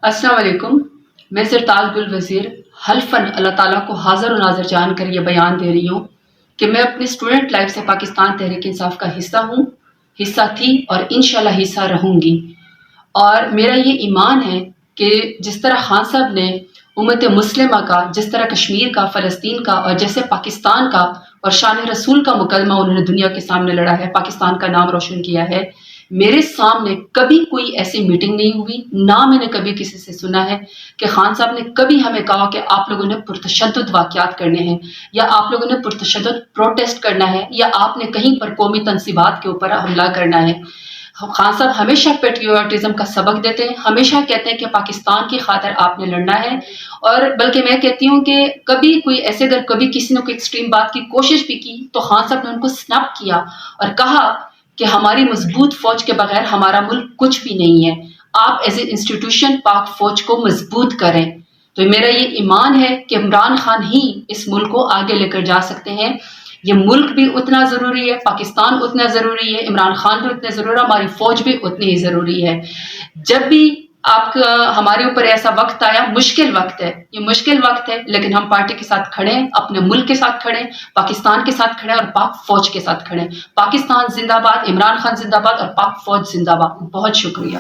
السلام علیکم. میں سرتاج گل وزیر حلفاً اللہ تعالیٰ کو حاضر و ناظر جان کر یہ بیان دے رہی ہوں کہ میں اپنی اسٹوڈنٹ لائف سے پاکستان تحریک انصاف کا حصہ تھی اور انشاءاللہ حصہ رہوں گی. اور میرا یہ ایمان ہے کہ جس طرح خان صاحب نے امت مسلمہ کا، جس طرح کشمیر کا، فلسطین کا اور جیسے پاکستان کا اور شان رسول کا مقدمہ انہوں نے دنیا کے سامنے لڑا ہے، پاکستان کا نام روشن کیا ہے، میرے سامنے کبھی کوئی ایسی میٹنگ نہیں ہوئی، نہ میں نے کبھی کسی سے سنا ہے کہ خان صاحب نے کبھی ہمیں کہا کہ آپ لوگوں نے پرتشدد واقعات کرنے ہیں یا آپ لوگوں نے پرتشدد پروٹیسٹ کرنا ہے یا آپ نے کہیں پر قومی تنصیبات کے اوپر حملہ کرنا ہے. خان صاحب ہمیشہ پیٹریوٹزم کا سبق دیتے ہیں، ہمیشہ کہتے ہیں کہ پاکستان کی خاطر آپ نے لڑنا ہے. اور بلکہ میں کہتی ہوں کہ کبھی کوئی ایسے اگر کبھی کسی نے کوئی ایکسٹریم بات کی کوشش بھی کی تو خان صاحب نے ان کو سنپ کیا اور کہا کہ ہماری مضبوط فوج کے بغیر ہمارا ملک کچھ بھی نہیں ہے، آپ ایز اے انسٹیٹیوشن پاک فوج کو مضبوط کریں. تو میرا یہ ایمان ہے کہ عمران خان ہی اس ملک کو آگے لے کر جا سکتے ہیں. یہ ملک بھی اتنا ضروری ہے، پاکستان اتنا ضروری ہے، عمران خان بھی اتنے ضروری ہے، ہماری فوج بھی اتنی ہی ضروری ہے. جب بھی آپ کا ہمارے اوپر ایسا وقت آیا، مشکل وقت ہے، یہ مشکل وقت ہے، لیکن ہم پارٹی کے ساتھ کھڑے ہیں، اپنے ملک کے ساتھ کھڑے ہیں، پاکستان کے ساتھ کھڑے ہیں اور پاک فوج کے ساتھ کھڑے ہیں. پاکستان زندہ باد، عمران خان زندہ باد اور پاک فوج زندہ باد. بہت شکریہ.